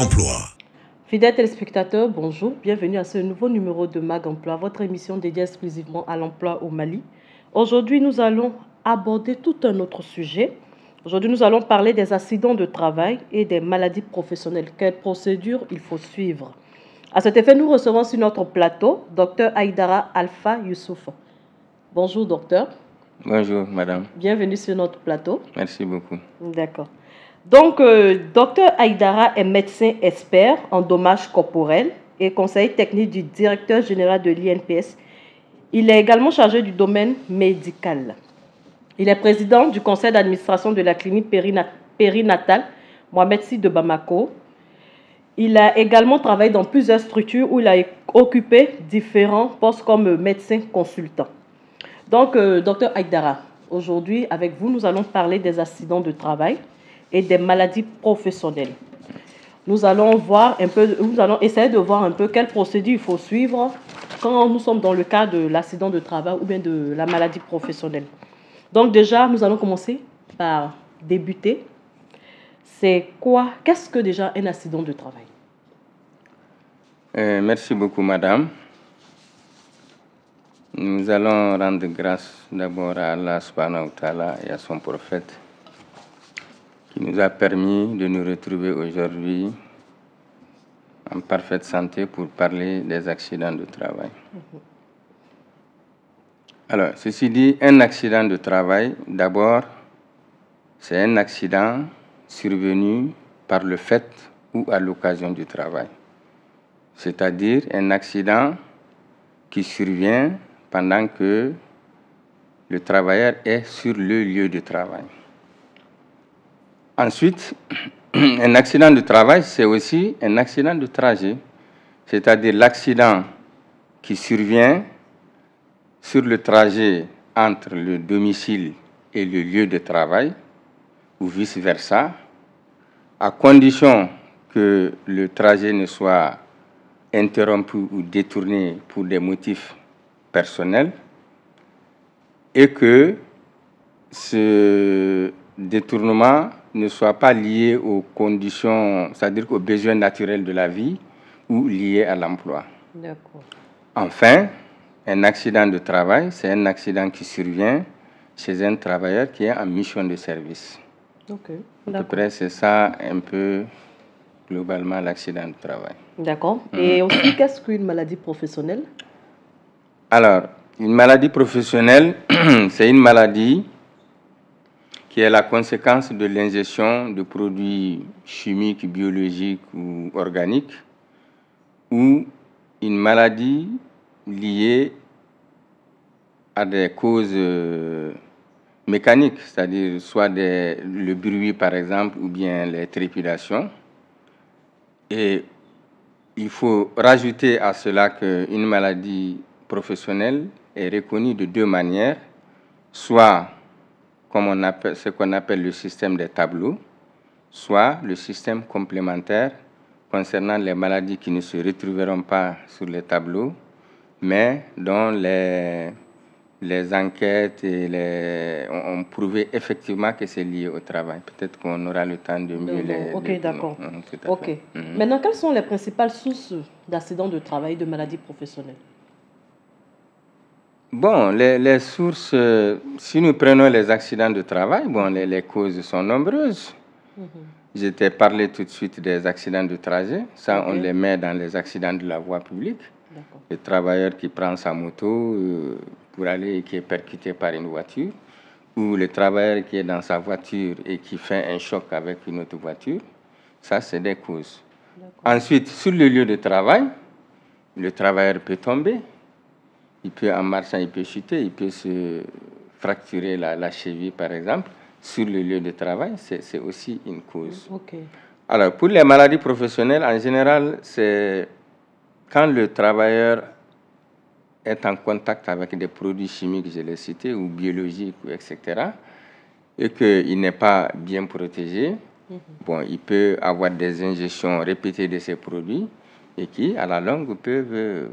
Emploi. Fidèles téléspectateurs, bonjour, bienvenue à ce nouveau numéro de Mag Emploi, votre émission dédiée exclusivement à l'emploi au Mali. Aujourd'hui, nous allons aborder tout un autre sujet. Aujourd'hui, nous allons parler des accidents de travail et des maladies professionnelles. Quelles procédures il faut suivre? À cet effet, nous recevons sur notre plateau Dr Aïdara Alpha Youssouf. Bonjour, docteur. Bonjour, madame. Bienvenue sur notre plateau. Merci beaucoup. D'accord. Donc, Dr Aïdara est médecin expert en dommages corporels et conseiller technique du directeur général de l'INPS. Il est également chargé du domaine médical. Il est président du conseil d'administration de la clinique périnatale Mohamed Sy de Bamako. Il a également travaillé dans plusieurs structures où il a occupé différents postes comme médecin consultant. Donc, Dr Aïdara, aujourd'hui, avec vous, nous allons parler des accidents de travail et des maladies professionnelles. Nous allons essayer de voir un peu quelle procédure il faut suivre quand nous sommes dans le cas de l'accident de travail ou bien de la maladie professionnelle. Donc déjà, nous allons commencer par débuter. Qu'est-ce que déjà un accident de travail? Merci beaucoup, madame. Nous allons rendre grâce d'abord à Allah subhanahu wa ta'ala et à son prophète qui nous a permis de nous retrouver aujourd'hui en parfaite santé pour parler des accidents de travail. Alors, ceci dit, un accident de travail, d'abord, c'est un accident survenu par le fait ou à l'occasion du travail. C'est-à-dire un accident qui survient pendant que le travailleur est sur le lieu de travail. Ensuite, un accident de travail, c'est aussi un accident de trajet, c'est-à-dire l'accident qui survient sur le trajet entre le domicile et le lieu de travail, ou vice-versa, à condition que le trajet ne soit interrompu ou détourné pour des motifs personnels et que ce détournement ne soit pas lié aux conditions, c'est-à-dire aux besoins naturels de la vie ou lié à l'emploi. D'accord. Enfin, un accident de travail, c'est un accident qui survient chez un travailleur qui est en mission de service. Ok. À peu près, c'est ça un peu globalement l'accident de travail. D'accord. Et aussi, qu'est-ce qu'une maladie professionnelle? Alors, une maladie professionnelle, c'est une maladie qui est la conséquence de l'ingestion de produits chimiques, biologiques ou organiques, ou une maladie liée à des causes mécaniques, c'est-à-dire soit le bruit par exemple, ou bien les trépidations. Et il faut rajouter à cela qu'une maladie professionnelle est reconnue de deux manières, soit comme ce qu'on appelle le système des tableaux, soit le système complémentaire concernant les maladies qui ne se retrouveront pas sur les tableaux, mais dont les enquêtes ont prouvé effectivement que c'est lié au travail. Peut-être qu'on aura le temps de mieux les... Ok, d'accord. Ok. Maintenant, quelles sont les principales sources d'accidents de travail et de maladies professionnelles? Bon, les sources, si nous prenons les accidents de travail, bon, les causes sont nombreuses. Je t'ai parlé tout de suite des accidents de trajet. Ça, on les met dans les accidents de la voie publique. Le travailleur qui prend sa moto pour aller et qui est percuté par une voiture, ou le travailleur qui est dans sa voiture et qui fait un choc avec une autre voiture. Ça, c'est des causes. Ensuite, sur le lieu de travail, le travailleur peut tomber. Il peut, en marchant, il peut chuter, il peut se fracturer la cheville, par exemple. Sur le lieu de travail, c'est aussi une cause. Alors, pour les maladies professionnelles, en général, c'est quand le travailleur est en contact avec des produits chimiques, je l'ai cité, ou biologiques, etc., et qu'il n'est pas bien protégé, bon, il peut avoir des injections répétées de ces produits et qui, à la longue, peuvent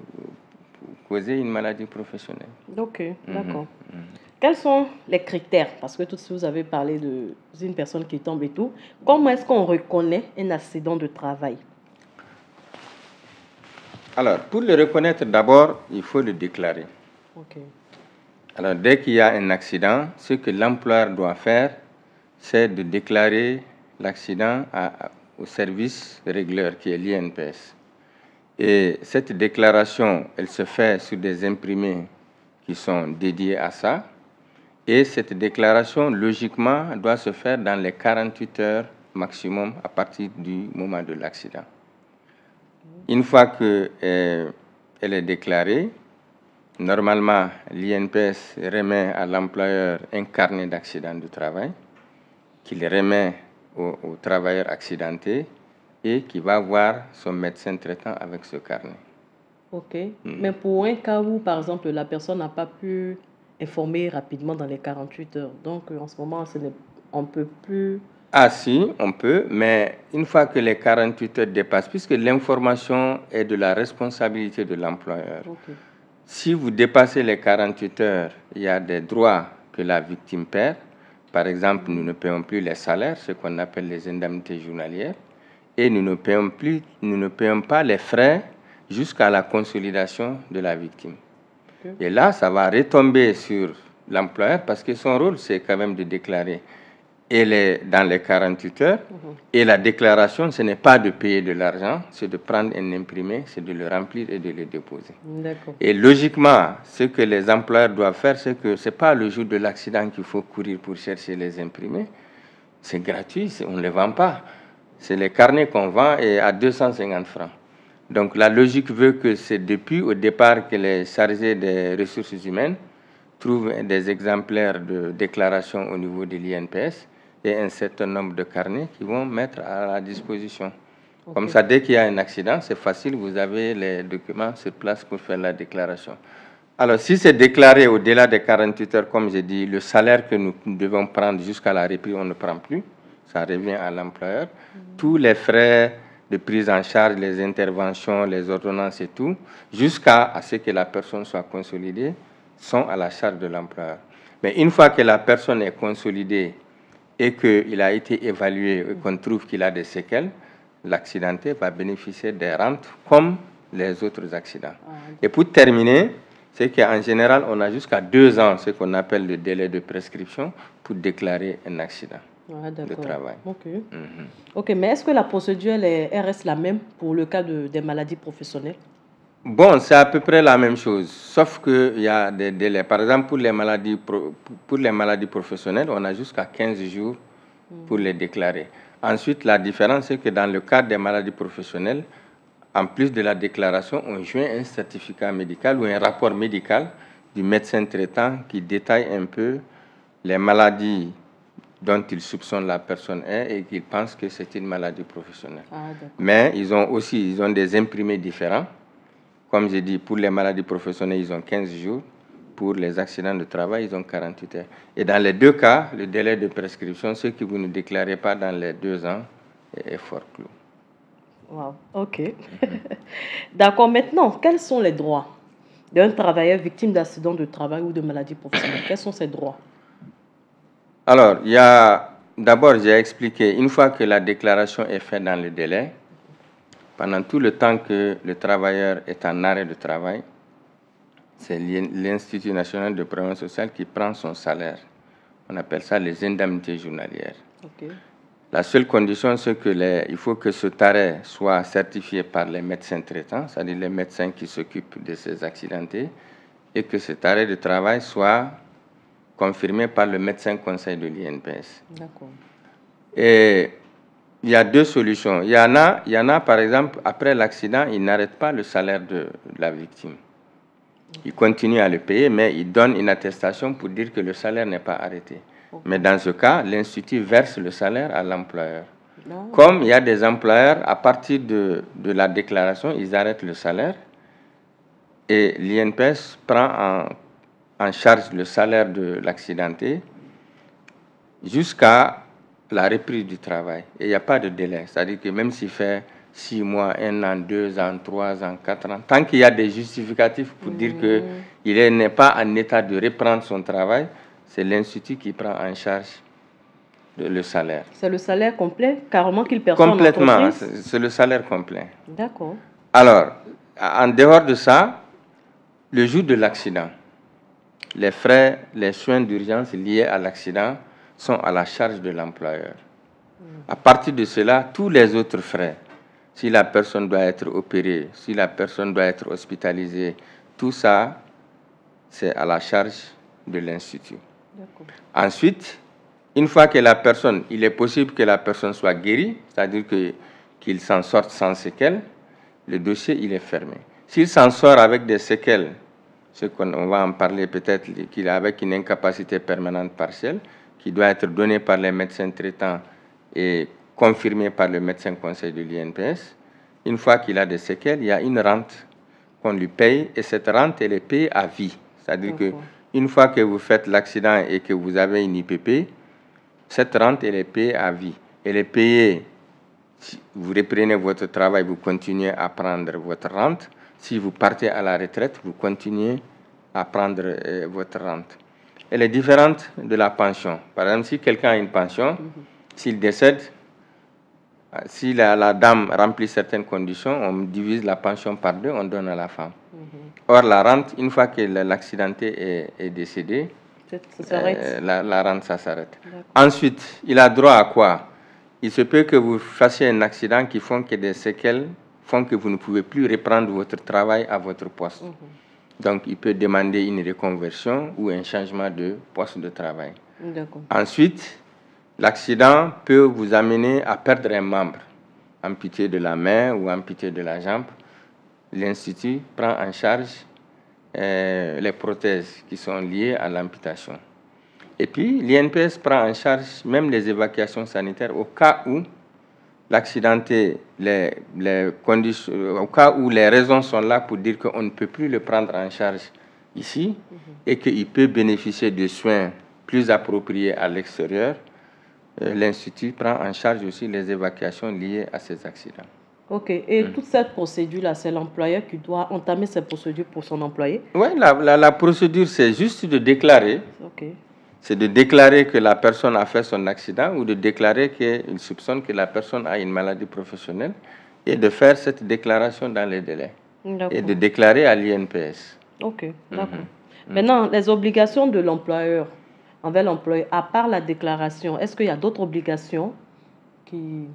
causer une maladie professionnelle. Ok, d'accord. Quels sont les critères? Parce que tout de suite, vous avez parlé d'une personne qui tombe et tout. Comment est-ce qu'on reconnaît un accident de travail? Alors, pour le reconnaître, d'abord, il faut le déclarer. Ok. Alors, dès qu'il y a un accident, ce que l'employeur doit faire, c'est de déclarer l'accident au service régleur qui est l'INPS. Et cette déclaration, elle se fait sur des imprimés qui sont dédiés à ça. Et cette déclaration, logiquement, doit se faire dans les 48 heures maximum à partir du moment de l'accident. Une fois qu'elle est déclarée, normalement, l'INPS remet à l'employeur un carnet d'accident du travail qu'il remet au travailleur accidenté et qui va voir son médecin traitant avec ce carnet. Ok. Mais pour un cas où, par exemple, la personne n'a pas pu informer rapidement dans les 48 heures, donc en ce moment, on ne peut plus... Ah si, on peut, mais une fois que les 48 heures dépassent, puisque l'information est de la responsabilité de l'employeur, Ok. si vous dépassez les 48 heures, il y a des droits que la victime perd. Par exemple, nous ne payons plus les salaires, ce qu'on appelle les indemnités journalières, et nous ne payons pas les frais jusqu'à la consolidation de la victime. Ok. Et là, ça va retomber sur l'employeur parce que son rôle, c'est quand même de déclarer. Dans les 48 heures. Et la déclaration, ce n'est pas de payer de l'argent, c'est de prendre un imprimé, c'est de le remplir et de le déposer. D'accord. Et logiquement, ce que les employeurs doivent faire, c'est que ce n'est pas le jour de l'accident qu'il faut courir pour chercher les imprimés. C'est gratuit, on ne les vend pas. C'est les carnets qu'on vend et à 250 francs. Donc la logique veut que c'est depuis au départ que les chargés des ressources humaines trouvent des exemplaires de déclaration au niveau de l'INPS et un certain nombre de carnets qu'ils vont mettre à la disposition. Okay. Comme ça, dès qu'il y a un accident, c'est facile, vous avez les documents sur place pour faire la déclaration. Alors, si c'est déclaré au-delà des 48 heures, comme j'ai dit, le salaire que nous devons prendre jusqu'à la reprise, on ne prend plus. Ça revient à l'employeur. Tous les frais de prise en charge, les interventions, les ordonnances et tout, jusqu'à ce que la personne soit consolidée, sont à la charge de l'employeur. Mais une fois que la personne est consolidée et qu'il a été évalué et qu'on trouve qu'il a des séquelles, l'accidenté va bénéficier des rentes comme les autres accidents. Et pour terminer, c'est qu'en général, on a jusqu'à 2 ans, ce qu'on appelle le délai de prescription, pour déclarer un accident de travail. Ok, mais est-ce que la procédure elle reste la même pour le cas des maladies professionnelles? Bon, c'est à peu près la même chose, sauf qu'il y a des délais. Par exemple, pour les maladies professionnelles, on a jusqu'à 15 jours pour les déclarer. Ensuite, la différence, c'est que dans le cadre des maladies professionnelles, en plus de la déclaration, on joint un certificat médical ou un rapport médical du médecin traitant qui détaille un peu les maladies dont il soupçonne la personne est et qu'il pense que c'est une maladie professionnelle. Mais ils ont des imprimés différents. Comme j'ai dit, pour les maladies professionnelles, ils ont 15 jours. Pour les accidents de travail, ils ont 48 heures. Et dans les deux cas, le délai de prescription, ce que vous ne déclarez pas dans les 2 ans, est fort clos. Wow, ok. D'accord, maintenant, quels sont les droits d'un travailleur victime d'accident de travail ou de maladie professionnelle? Quels sont ses droits? Alors, d'abord, j'ai expliqué, une fois que la déclaration est faite dans le délai, pendant tout le temps que le travailleur est en arrêt de travail, c'est l'Institut national de prévention sociale qui prend son salaire. On appelle ça les indemnités journalières. Okay. La seule condition, c'est qu'il faut que cet arrêt soit certifié par les médecins traitants, c'est-à-dire les médecins qui s'occupent de ces accidentés, et que cet arrêt de travail soit confirmé par le médecin conseil de l'INPS. D'accord. Et il y a 2 solutions. Il y en a, par exemple, après l'accident, ils n'arrêtent pas le salaire de la victime. Ils continuent à le payer, mais ils donnent une attestation pour dire que le salaire n'est pas arrêté. Okay. Mais dans ce cas, l'Institut verse le salaire à l'employeur. Non. Comme il y a des employeurs, à partir de la déclaration, ils arrêtent le salaire et l'INPS prend en charge le salaire de l'accidenté jusqu'à la reprise du travail. Et il n'y a pas de délai. C'est-à-dire que même s'il fait 6 mois, 1 an, 2 ans, 3 ans, 4 ans, tant qu'il y a des justificatifs pour dire qu'il n'est pas en état de reprendre son travail, c'est l'Institut qui prend en charge le salaire. C'est le salaire complet, carrément qu'il perçoit en entreprise? Complètement, c'est le salaire complet. D'accord. Alors, En dehors de ça, le jour de l'accident, les frais, les soins d'urgence liés à l'accident sont à la charge de l'employeur. À partir de cela, tous les autres frais, si la personne doit être opérée, si la personne doit être hospitalisée, tout ça, c'est à la charge de l'institut. Ensuite, une fois que la personne, il est possible que la personne soit guérie, c'est-à-dire qu'il s'en sorte sans séquelles, le dossier, il est fermé. S'il s'en sort avec des séquelles, on va en parler peut-être, qu'il est avec une incapacité permanente partielle, qui doit être donnée par les médecins traitants et confirmée par le médecin conseil de l'INPS. Une fois qu'il a des séquelles, il y a une rente qu'on lui paye, et cette rente, elle est payée à vie. C'est-à-dire qu'une fois que vous faites l'accident et que vous avez une IPP, cette rente, elle est payée à vie. Elle est payée, si vous reprenez votre travail, vous continuez à prendre votre rente. Si vous partez à la retraite, vous continuez à prendre votre rente. Elle est différente de la pension. Par exemple, si quelqu'un a une pension, s'il décède, si la dame remplit certaines conditions, on divise la pension par 2, on donne à la femme. Or, la rente, une fois que l'accidenté est décédé, la rente, ça s'arrête. Ensuite, il a droit à quoi? Il se peut que vous fassiez un accident qui font que des séquelles font que vous ne pouvez plus reprendre votre travail à votre poste. Donc, il peut demander une reconversion ou un changement de poste de travail. Ensuite, l'accident peut vous amener à perdre un membre, amputé de la main ou amputé de la jambe. L'Institut prend en charge les prothèses qui sont liées à l'amputation. Et puis, l'INPS prend en charge même les évacuations sanitaires au cas où l'accidenté, au cas où les raisons sont là pour dire qu'on ne peut plus le prendre en charge ici et qu'il peut bénéficier de soins plus appropriés à l'extérieur. L'Institut prend en charge aussi les évacuations liées à ces accidents. Ok, et toute cette procédure-là, c'est l'employeur qui doit entamer cette procédure pour son employé? Oui, la procédure, c'est juste de déclarer. C'est de déclarer que la personne a fait son accident ou de déclarer qu'il soupçonne que la personne a une maladie professionnelle et de faire cette déclaration dans les délais. Et de déclarer à l'INPS. Ok, d'accord. Maintenant, les obligations de l'employeur envers l'employé, à part la déclaration, est-ce qu'il y a d'autres obligations qui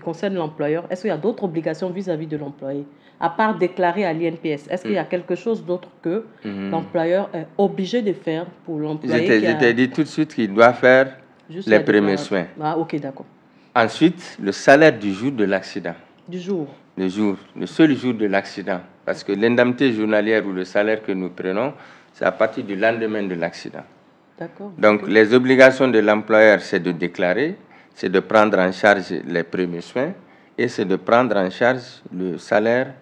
concernent l'employeur? Est-ce qu'il y a d'autres obligations vis-à-vis de l'employé? À part déclarer à l'INPS, est-ce qu'il y a quelque chose d'autre que l'employeur est obligé de faire pour l'employé? Je t'ai dit tout de suite qu'il doit faire les premiers soins. Ah, ok, d'accord. Ensuite, le salaire du jour de l'accident. Du jour? Le seul jour de l'accident. Parce que l'indemnité journalière ou le salaire que nous prenons, c'est à partir du lendemain de l'accident. D'accord. Donc, les obligations de l'employeur, c'est de déclarer, c'est de prendre en charge les premiers soins et c'est de prendre en charge le salaire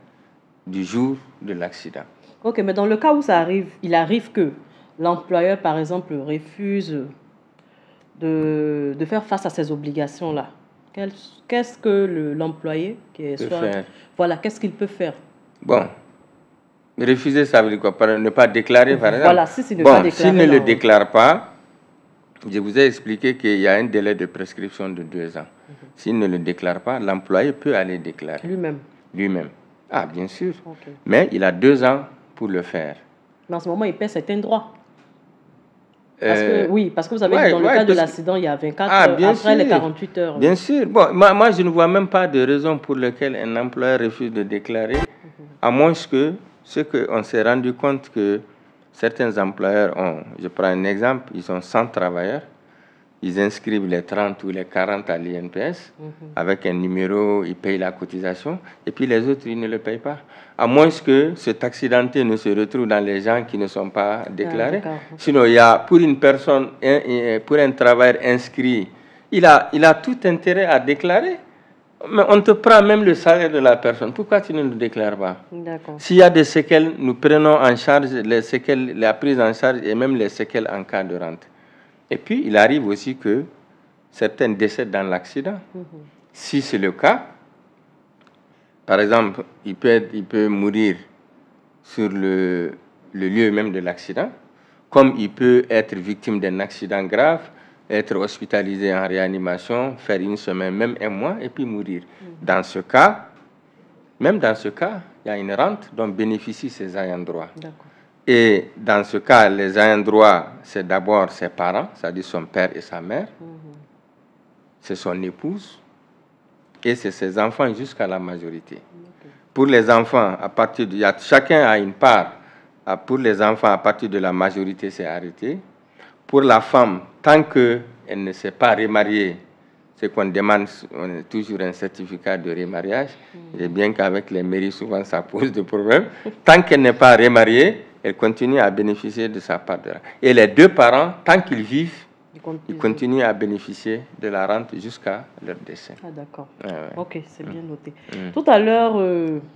du jour de l'accident. Ok, mais dans le cas où ça arrive, il arrive que l'employeur, par exemple, refuse de faire face à ces obligations-là. Qu'est-ce que l'employé peut faire? Voilà, qu'est-ce qu'il peut faire? Bon, refuser, ça veut dire quoi? Ne pas déclarer, par exemple? Voilà, s'il ne le déclare pas, je vous ai expliqué qu'il y a un délai de prescription de 2 ans. S'il ne le déclare pas, l'employé peut aller déclarer. Lui-même. Ah, bien sûr. Mais il a 2 ans pour le faire. Mais en ce moment, il perd certains droits. Parce que vous avez dit, dans le cas de l'accident, il y a 24 heures après les 48 heures. Bien sûr. Bon, moi, je ne vois même pas de raison pour laquelle un employeur refuse de déclarer, à moins que ce qu'on s'est rendu compte que certains employeurs ont, je prends un exemple, ils ont 100 travailleurs, ils inscrivent les 30 ou les 40 à l'INPS, avec un numéro, ils payent la cotisation, et puis les autres, ils ne le payent pas. À moins que cet accidenté ne se retrouve dans les gens qui ne sont pas déclarés. Sinon, il y a, pour une personne, pour un travailleur inscrit, il a tout intérêt à déclarer. Mais on te prend même le salaire de la personne. Pourquoi tu ne le déclares pas? S'il y a des séquelles, nous prenons en charge les séquelles, la prise en charge et même les séquelles en cas de rente. Et puis, il arrive aussi que certains décèdent dans l'accident. Si c'est le cas, par exemple, il peut mourir sur le lieu même de l'accident, comme il peut être victime d'un accident grave, être hospitalisé en réanimation, faire 1 semaine, même 1 mois, et puis mourir. Dans ce cas, Même dans ce cas, il y a une rente dont bénéficient ses ayants droit. Et dans ce cas, les ayants droit, c'est d'abord ses parents, c'est-à-dire son père et sa mère, c'est son épouse, et c'est ses enfants jusqu'à la majorité. Pour les enfants, chacun a une part. Pour les enfants, à partir de la majorité, c'est arrêté. Pour la femme, tant qu'elle ne s'est pas remariée, c'est qu'on demande, on a toujours un certificat de remariage. Et bien qu'avec les mairies, souvent, ça pose des problèmes. Tant qu'elle n'est pas remariée, elle continue à bénéficier de sa part de rente. Et les deux parents, tant qu'ils vivent, ils continuent à bénéficier de la rente jusqu'à leur décès. Ah, d'accord. Ok, c'est bien noté. Tout à l'heure,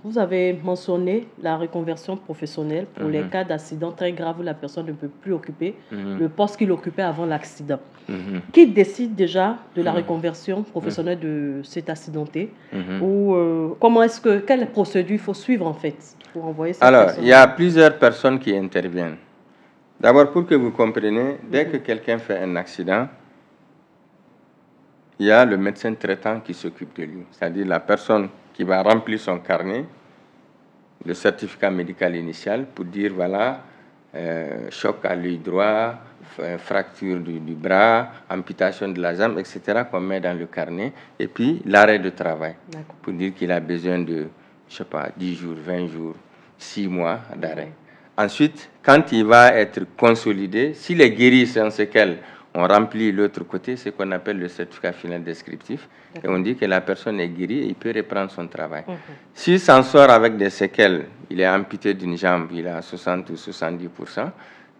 vous avez mentionné la reconversion professionnelle pour les cas d'accident très grave où la personne ne peut plus occuper le poste qu'il occupait avant l'accident. Qui décide déjà de la reconversion professionnelle de cet accidenté ou quelle procédure il faut suivre en fait pour envoyer cette personne? Il y a plusieurs personnes qui interviennent. D'abord, pour que vous compreniez, dès que quelqu'un fait un accident, il y a le médecin traitant qui s'occupe de lui. C'est-à-dire la personne qui va remplir son carnet, le certificat médical initial, pour dire, voilà, choc à l'œil droit, fracture du bras, amputation de la jambe, etc., qu'on met dans le carnet. Et puis, l'arrêt de travail, pour dire qu'il a besoin de, 10 jours, 20 jours, 6 mois d'arrêt. Ensuite, quand il va être consolidé, s'il est guéri sans séquelles, on remplit l'autre côté, ce qu'on appelle le certificat final descriptif. Et on dit que la personne est guérie et il peut reprendre son travail. S'il s'en sort avec des séquelles, il est amputé d'une jambe, il est à 60 ou 70%,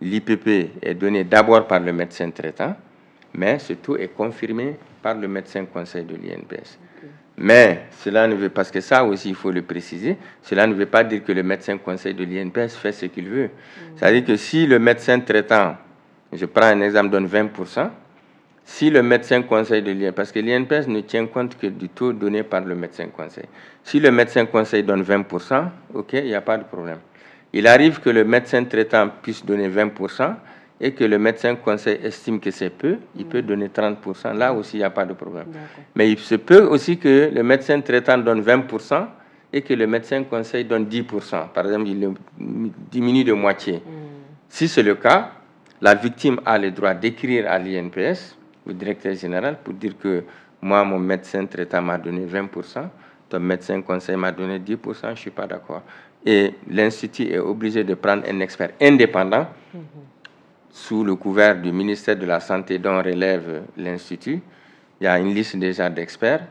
l'IPP est donné d'abord par le médecin traitant, mais ce tout est confirmé par le médecin conseil de l'INPS. Mais cela ne veut pas, parce que ça aussi il faut le préciser, cela ne veut pas dire que le médecin conseil de l'INPS fait ce qu'il veut. C'est-à-dire que si le médecin traitant, je prends un exemple, donne 20%, si le médecin conseil de l'INPS, parce que l'INPS ne tient compte que du taux donné par le médecin conseil. Si le médecin conseil donne 20%, ok, il n'y a pas de problème. Il arrive que le médecin traitant puisse donner 20%, et que le médecin conseil estime que c'est peu, il peut donner 30%. Là aussi, il n'y a pas de problème. Mais il se peut aussi que le médecin traitant donne 20% et que le médecin conseil donne 10%. Par exemple, il diminue de moitié. Si c'est le cas, la victime a le droit d'écrire à l'INPS, au directeur général, pour dire que moi, mon médecin traitant m'a donné 20%, ton médecin conseil m'a donné 10%, je ne suis pas d'accord. Et l'Institut est obligé de prendre un expert indépendant sous le couvert du ministère de la Santé dont relève l'Institut. Il y a une liste déjà d'experts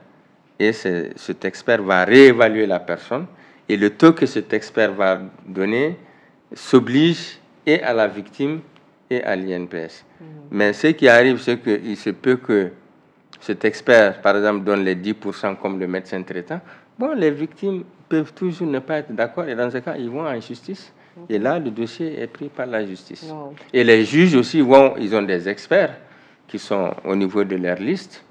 et cet expert va réévaluer la personne et le taux que cet expert va donner s'oblige et à la victime et à l'INPS. Mais ce qui arrive, c'est qu'il se peut que cet expert, par exemple, donne les 10% comme le médecin traitant. Bon, les victimes peuvent toujours ne pas être d'accord et dans ce cas, ils vont en justice. Et là, le dossier est pris par la justice. Et les juges aussi, ils ont des experts qui sont au niveau de leur liste.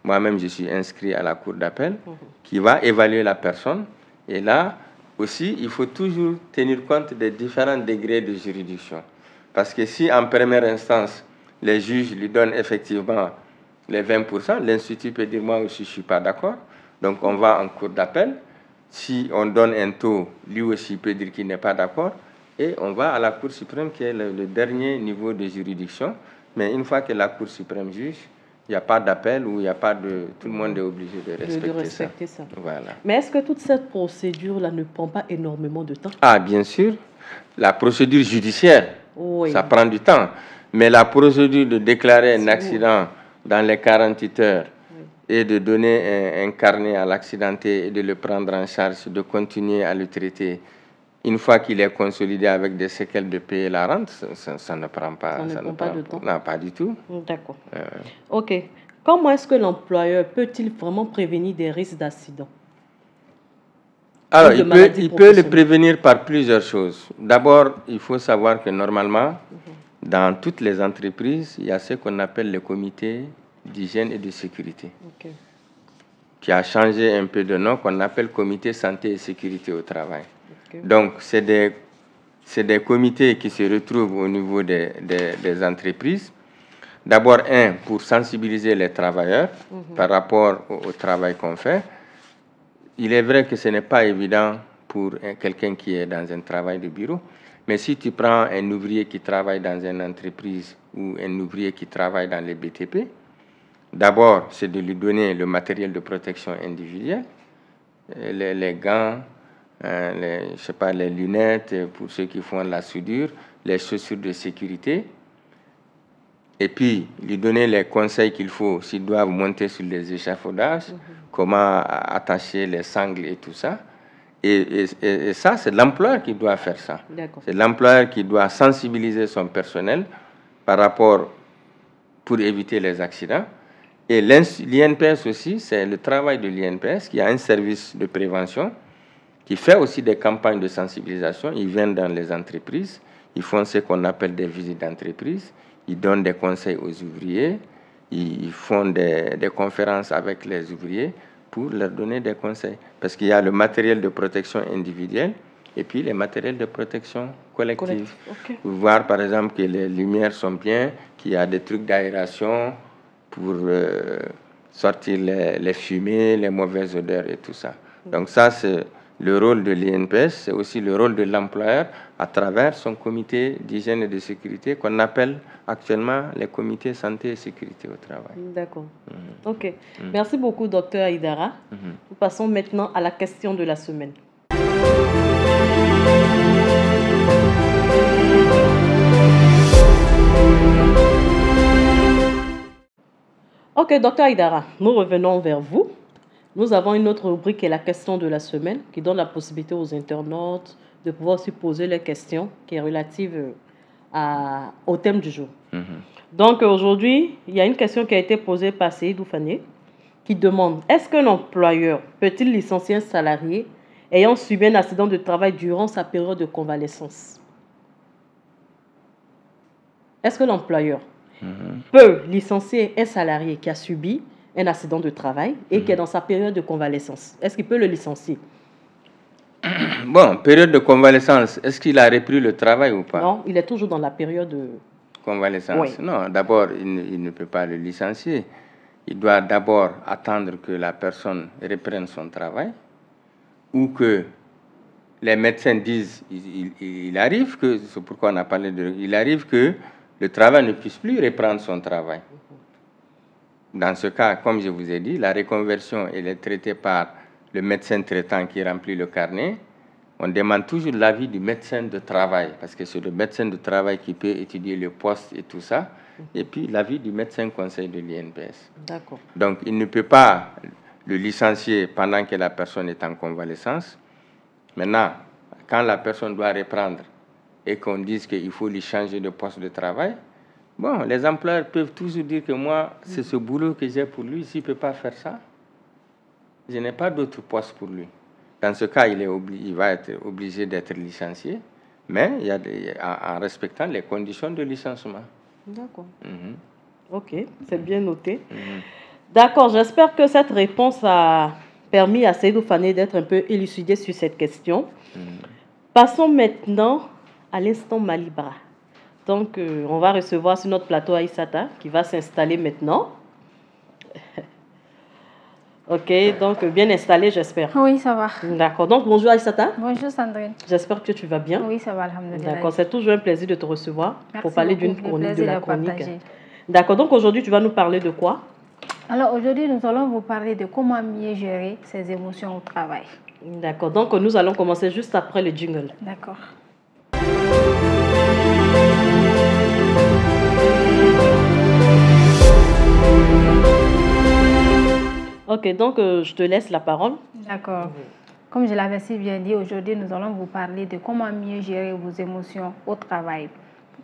Moi-même, je suis inscrit à la cour d'appel qui va évaluer la personne. Et là aussi, il faut toujours tenir compte des différents degrés de juridiction. Parce que si en première instance, les juges lui donnent effectivement les 20%, l'Institut peut dire moi aussi je ne suis pas d'accord. Donc on va en cour d'appel. Si on donne un taux, lui aussi peut dire qu'il n'est pas d'accord. Et on va à la Cour suprême qui est le dernier niveau de juridiction. Mais une fois que la Cour suprême juge, il n'y a pas d'appel ou il n'y a pas de... Tout le monde est obligé de respecter ça. Voilà. Mais est-ce que toute cette procédure-là ne prend pas énormément de temps? Ah, bien sûr. La procédure judiciaire, ça prend du temps. Mais la procédure de déclarer un accident dans les 48 heures et de donner un carnet à l'accidenté et de le prendre en charge, de continuer à le traiter, une fois qu'il est consolidé avec des séquelles de payer la rente, ça ne prend pas, ça ne prend pas de temps. Non, pas du tout. D'accord. Ok. Comment est-ce que l'employeur peut-il vraiment prévenir des risques d'accident? Alors, il peut le prévenir par plusieurs choses. D'abord, il faut savoir que normalement, dans toutes les entreprises, il y a ce qu'on appelle le comité d'hygiène et de sécurité, qui a changé un peu de nom, qu'on appelle comité santé et sécurité au travail. Donc, c'est des comités qui se retrouvent au niveau des entreprises. D'abord, pour sensibiliser les travailleurs par rapport au travail qu'on fait. il est vrai que ce n'est pas évident pour quelqu'un qui est dans un travail de bureau, mais si tu prends un ouvrier qui travaille dans une entreprise ou un ouvrier qui travaille dans les BTP, d'abord, c'est de lui donner le matériel de protection individuelle, les gants, les lunettes pour ceux qui font la soudure, les chaussures de sécurité, et puis lui donner les conseils qu'il faut s'ils doivent monter sur les échafaudages, comment attacher les sangles et tout ça. Et ça, c'est l'employeur qui doit faire ça. C'est l'employeur qui doit sensibiliser son personnel par rapport pour éviter les accidents. Et l'INPS aussi, c'est le travail de l'INPS qui a un service de prévention qui fait aussi des campagnes de sensibilisation. Ils viennent dans les entreprises, ils font ce qu'on appelle des visites d'entreprise, ils donnent des conseils aux ouvriers, ils font des conférences avec les ouvriers pour leur donner des conseils. Parce qu'il y a le matériel de protection individuelle et puis les matériels de protection collective. Voir par exemple que les lumières sont bien, qu'il y a des trucs d'aération pour sortir les fumées, les mauvaises odeurs et tout ça. Donc ça, c'est le rôle de l'INPS, c'est aussi le rôle de l'employeur à travers son comité d'hygiène et de sécurité qu'on appelle actuellement les comités santé et sécurité au travail. D'accord. Ok. Merci beaucoup, docteur Aïdara. Nous passons maintenant à la question de la semaine. Ok, docteur Aïdara, nous revenons vers vous. Nous avons une autre rubrique qui est la question de la semaine, qui donne la possibilité aux internautes de pouvoir aussi poser les questions qui est relative au thème du jour. Donc aujourd'hui, il y a une question qui a été posée par Seydou Fane qui demande: est-ce qu'un employeur peut-il licencier un salarié ayant subi un accident de travail durant sa période de convalescence? Est-ce que l'employeur peut licencier un salarié qui a subi un accident de travail et qui est dans sa période de convalescence? Est-ce qu'il peut le licencier? Bon, période de convalescence, est-ce qu'il a repris le travail ou pas? Non, il est toujours dans la période de convalescence. Oui. Non, d'abord, il ne peut pas le licencier. Il doit d'abord attendre que la personne reprenne son travail ou que les médecins disent il arrive que, c'est pourquoi on a parlé il arrive que le travail ne puisse plus reprendre son travail. Dans ce cas, comme je vous ai dit, la reconversion elle est traitée par le médecin traitant qui remplit le carnet. On demande toujours l'avis du médecin de travail, parce que c'est le médecin de travail qui peut étudier le poste et tout ça, et puis l'avis du médecin conseil de l'INPS. D'accord. Donc, il ne peut pas le licencier pendant que la personne est en convalescence. Maintenant, quand la personne doit reprendre et qu'on dise qu'il faut lui changer de poste de travail, bon, les employeurs peuvent toujours dire que moi, c'est ce boulot que j'ai pour lui. S'il ne peut pas faire ça, je n'ai pas d'autre poste pour lui. Dans ce cas, il va être obligé d'être licencié, mais en respectant les conditions de licenciement. D'accord. Ok, c'est bien noté. D'accord, j'espère que cette réponse a permis à Seydou Fane d'être un peu élucidé sur cette question. Passons maintenant à l'instant Malibra. Donc, on va recevoir sur notre plateau Aïssata qui va s'installer maintenant. Ok, donc bien installé, j'espère. Oui, ça va. D'accord, donc bonjour Aïssata. Bonjour Sandrine. J'espère que tu vas bien. Oui, ça va, alhamdoulilah. D'accord, c'est toujours un plaisir de te recevoir. Merci pour parler beaucoup, d'une chronique, de la chronique. Partager. D'accord, donc aujourd'hui tu vas nous parler de quoi? Alors aujourd'hui, nous allons vous parler de comment mieux gérer ses émotions au travail. D'accord, donc nous allons commencer juste après le jingle. D'accord. Ok, donc je te laisse la parole. D'accord. Comme je l'avais si bien dit, aujourd'hui nous allons vous parler de comment mieux gérer vos émotions au travail.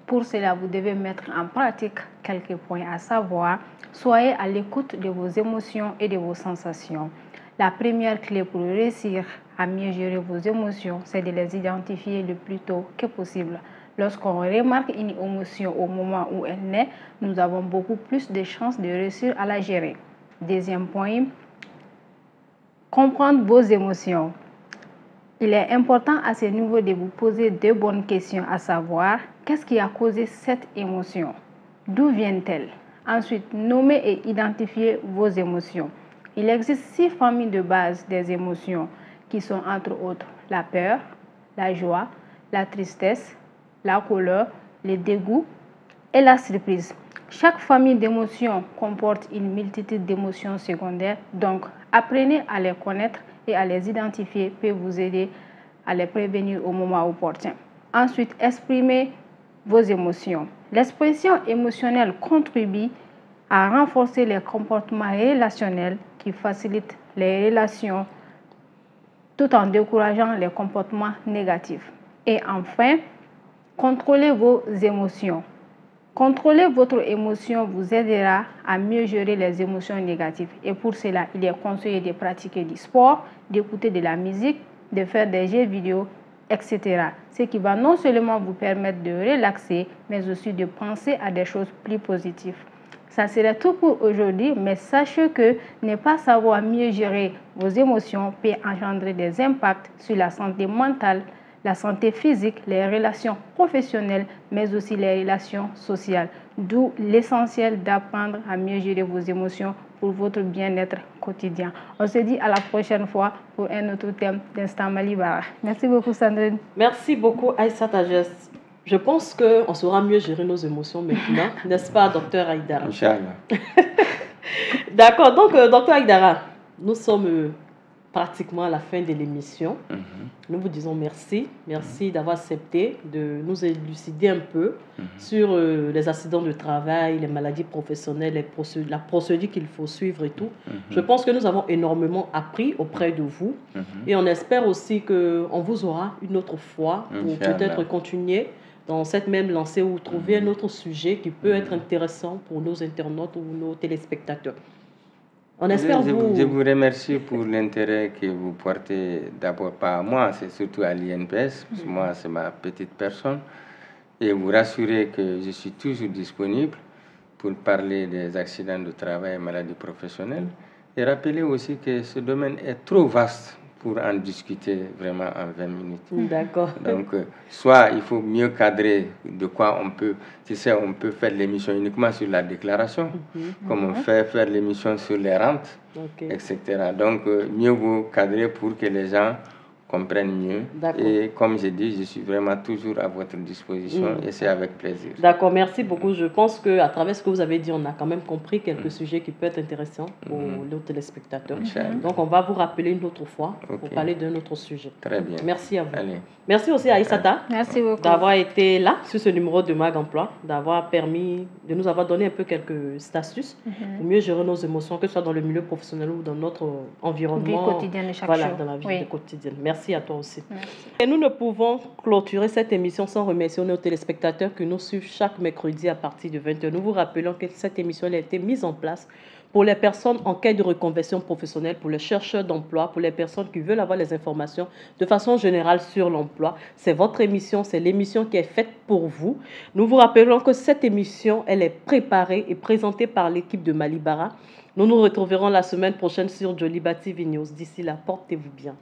Pour cela, vous devez mettre en pratique quelques points, à savoir, soyez à l'écoute de vos émotions et de vos sensations. La première clé pour réussir à mieux gérer vos émotions, c'est de les identifier le plus tôt que possible. Lorsqu'on remarque une émotion au moment où elle naît, nous avons beaucoup plus de chances de réussir à la gérer. Deuxième point, comprendre vos émotions. Il est important à ce niveau de vous poser de bonnes questions, à savoir, qu'est-ce qui a causé cette émotion? D'où vient-elle? Ensuite, nommer et identifier vos émotions. Il existe 6 familles de base des émotions qui sont entre autres la peur, la joie, la tristesse, la colère, le dégoût et la surprise. Chaque famille d'émotions comporte une multitude d'émotions secondaires, donc apprenez à les connaître et à les identifier peut vous aider à les prévenir au moment opportun. Ensuite, exprimez vos émotions. L'expression émotionnelle contribue à renforcer les comportements relationnels qui facilitent les relations tout en décourageant les comportements négatifs. Et enfin, contrôlez vos émotions. Contrôler votre émotion vous aidera à mieux gérer les émotions négatives. Et pour cela, il est conseillé de pratiquer du sport, d'écouter de la musique, de faire des jeux vidéo, etc. Ce qui va non seulement vous permettre de relaxer, mais aussi de penser à des choses plus positives. Ça serait tout pour aujourd'hui, mais sachez que ne pas savoir mieux gérer vos émotions peut engendrer des impacts sur la santé mentale, la santé physique, les relations professionnelles, mais aussi les relations sociales. D'où l'essentiel d'apprendre à mieux gérer vos émotions pour votre bien-être quotidien. On se dit à la prochaine fois pour un autre thème d'Instant Malibara. Merci beaucoup, Sandrine. Merci beaucoup, Aïssata Geste. Je pense qu'on saura mieux gérer nos émotions maintenant, n'est-ce pas, docteur Aïdara? Inch'Allah. D'accord, donc, docteur Aïdara, nous sommes pratiquement à la fin de l'émission. Nous vous disons merci. Merci d'avoir accepté de nous élucider un peu sur les accidents de travail, les maladies professionnelles, la procédure qu'il faut suivre et tout. Je pense que nous avons énormément appris auprès de vous. Et on espère aussi qu'on vous aura une autre fois pour peut-être continuer dans cette même lancée ou trouver un autre sujet qui peut être intéressant pour nos internautes ou nos téléspectateurs. On espère je vous remercie pour l'intérêt que vous portez d'abord pas à moi, c'est surtout à l'INPS, parce que moi c'est ma petite personne, et vous rassurer que je suis toujours disponible pour parler des accidents de travail et maladies professionnelles, et rappeler aussi que ce domaine est trop vaste pour en discuter vraiment en 20 minutes. D'accord. Donc, soit il faut mieux cadrer de quoi on peut, tu sais, on peut faire l'émission uniquement sur la déclaration, comme on fait faire l'émission sur les rentes, etc. Donc, mieux vaut cadrer pour que les gens comprennent mieux. Et comme j'ai dit, je suis vraiment toujours à votre disposition et c'est avec plaisir. D'accord, merci beaucoup. Je pense qu'à travers ce que vous avez dit, on a quand même compris quelques sujets qui peuvent être intéressants pour nos téléspectateurs. Donc, on va vous rappeler une autre fois pour parler d'un autre sujet. Très bien. Merci à vous. Allez. Merci aussi à Aïssata d'avoir été là sur ce numéro de Mag Emploi, d'avoir permis de nous avoir donné un peu quelques astuces pour mieux gérer nos émotions, que ce soit dans le milieu professionnel ou dans notre environnement. Vie quotidienne de chaque jour. Dans la vie quotidienne. Merci à toi aussi. Merci. Et nous ne pouvons clôturer cette émission sans remercier nos téléspectateurs qui nous suivent chaque mercredi à partir de 20h. Nous vous rappelons que cette émission a été mise en place pour les personnes en quête de reconversion professionnelle, pour les chercheurs d'emploi, pour les personnes qui veulent avoir les informations de façon générale sur l'emploi. C'est votre émission, c'est l'émission qui est faite pour vous. Nous vous rappelons que cette émission, elle est préparée et présentée par l'équipe de Malibara. Nous nous retrouverons la semaine prochaine sur Joliba TV News. D'ici là, portez-vous bien.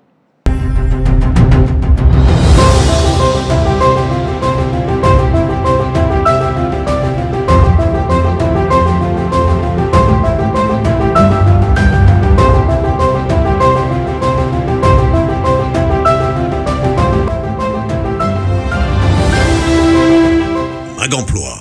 Mag Emploi.